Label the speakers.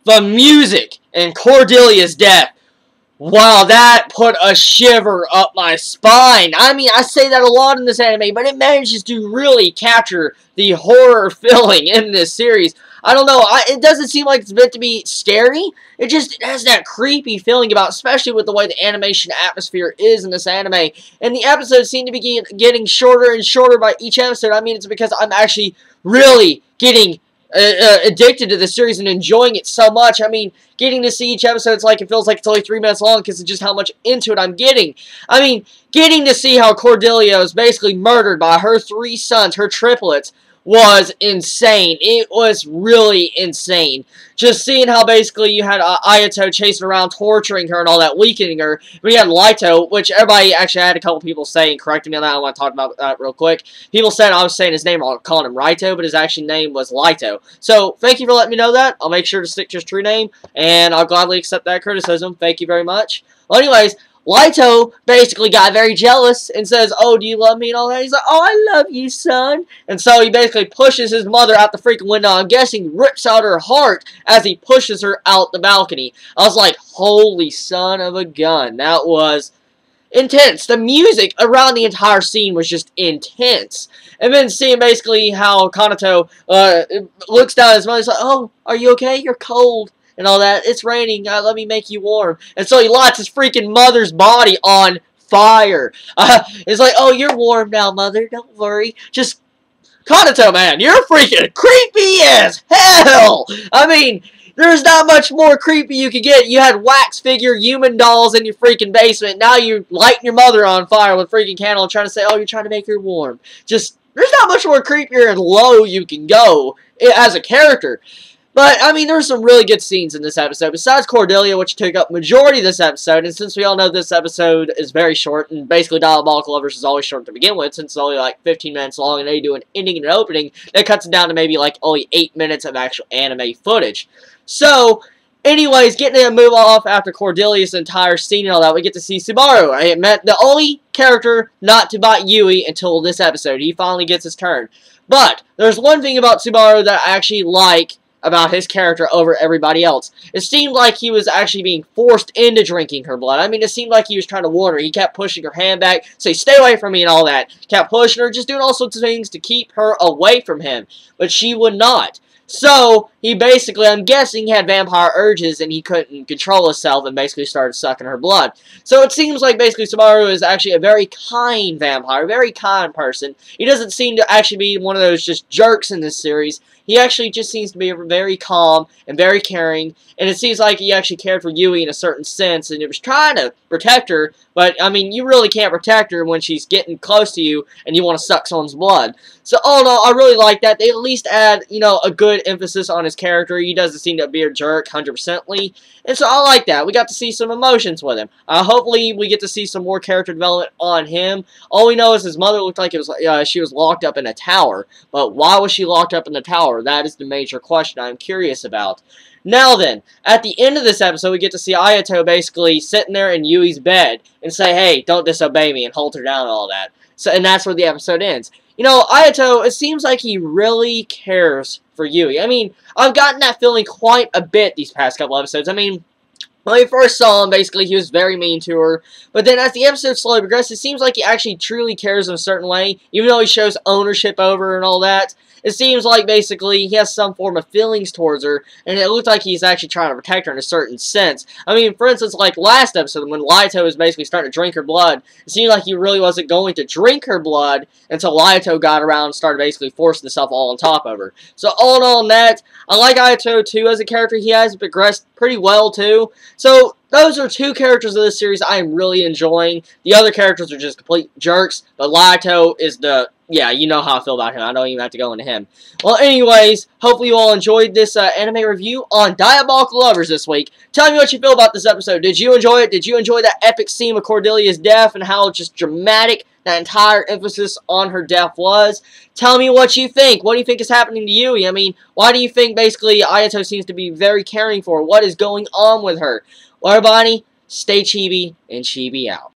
Speaker 1: the music in Cordelia's death. Wow, that put a shiver up my spine. I mean, I say that a lot in this anime, but it manages to really capture the horror feeling in this series. I don't know, it doesn't seem like it's meant to be scary. It has that creepy feeling about, especially with the way the animation atmosphere is in this anime. And the episodes seem to be getting shorter and shorter by each episode. I mean, it's because I'm actually really getting addicted to the series and enjoying it so much. I mean, getting to see each episode, it feels like it's only 3 minutes long because of just how much into it I'm getting. I mean, getting to see how Cordelia was basically murdered by her 3 sons, her triplets, was insane. It was really insane. Just seeing how basically you had Ayato chasing around, torturing her and all that, weakening her. We had Lito, which everybody actually had a couple people saying, correcting me on that. I want to talk about that real quick. People said I was saying his name, calling him Raito, but his actual name was Lito. So, thank you for letting me know that. I'll make sure to stick to his true name, and I'll gladly accept that criticism. Thank you very much. Well, anyways, Lito basically got very jealous and says, "Oh, do you love me?" and all that. He's like, "Oh, I love you, son." And so he basically pushes his mother out the freaking window. I'm guessing rips out her heart as he pushes her out the balcony. I was like, holy son of a gun. That was intense. The music around the entire scene was just intense. And then seeing basically how Kanato looks down at his mother. He's like, "Oh, are you okay? You're cold." And all that. "It's raining. Let me make you warm." And so he lights his freaking mother's body on fire. It's like, "Oh, you're warm now, mother. Don't worry." Just, Kanato, man, you're freaking creepy as hell. I mean, there's not much more creepy you could get. You had wax figure human dolls in your freaking basement. Now you're lighting your mother on fire with freaking candle and trying to say, "Oh, you're trying to make her warm." Just, there's not much more creepier and low you can go as a character. But, I mean, there were some really good scenes in this episode. Besides Cordelia, which took up majority of this episode, and since we all know this episode is very short, and basically Diabolik Lovers is always short to begin with, since it's only like 15 minutes long, and they do an ending and an opening, that cuts it down to maybe like only 8 minutes of actual anime footage. So, anyways, getting to move off after Cordelia's entire scene and all that, we get to see Subaru. I met the only character not to bite Yui until this episode. He finally gets his turn. But, there's one thing about Subaru that I actually like about his character over everybody else. It seemed like he was actually being forced into drinking her blood. I mean, it seemed like he was trying to warn her. He kept pushing her hand back, say, "Stay away from me," and all that. Kept pushing her, just doing all sorts of things to keep her away from him. But she would not. So, he basically, I'm guessing, had vampire urges and he couldn't control himself and basically started sucking her blood. So, it seems like basically Subaru is actually a very kind vampire, a very kind person. He doesn't seem to actually be one of those just jerks in this series. He actually just seems to be very calm and very caring, and it seems like he actually cared for Yui in a certain sense, and he was trying to protect her, but, I mean, you really can't protect her when she's getting close to you and you want to suck someone's blood. So, all in all, I really like that. They at least add, you know, a good emphasis on his character. He doesn't seem to be a jerk, 100%ly, and so I like that. We got to see some emotions with him. Hopefully, we get to see some more character development on him. All we know is his mother looked like it was she was locked up in a tower, but why was she locked up in the tower? That is the major question I'm curious about. Now then, at the end of this episode, we get to see Ayato basically sitting there in Yui's bed and say, "Hey, don't disobey me," and hold her down and all that. So, and that's where the episode ends. You know, Ayato, it seems like he really cares for Yui. I mean, I've gotten that feeling quite a bit these past couple episodes. I mean, when we first saw him, basically, he was very mean to her. But then as the episode slowly progresses, it seems like he actually truly cares in a certain way, even though he shows ownership over her and all that. It seems like, basically, he has some form of feelings towards her, and it looks like he's actually trying to protect her in a certain sense. I mean, for instance, like last episode, when Lito was basically starting to drink her blood, it seemed like he really wasn't going to drink her blood until Lito got around and started basically forcing himself all on top of her. So, all in all, in that, I like Ayato, too, as a character. He has progressed pretty well, too. So, those are two characters of this series I am really enjoying. The other characters are just complete jerks, but Lito is the... yeah, you know how I feel about him. I don't even have to go into him. Well, anyways, hopefully you all enjoyed this anime review on Diabolik Lovers this week. Tell me what you feel about this episode. Did you enjoy it? Did you enjoy that epic scene with Cordelia's death and how just dramatic that entire emphasis on her death was? Tell me what you think. What do you think is happening to Yui? I mean, why do you think basically Ayato seems to be very caring for her? What is going on with her? Well, everybody, stay chibi and chibi out.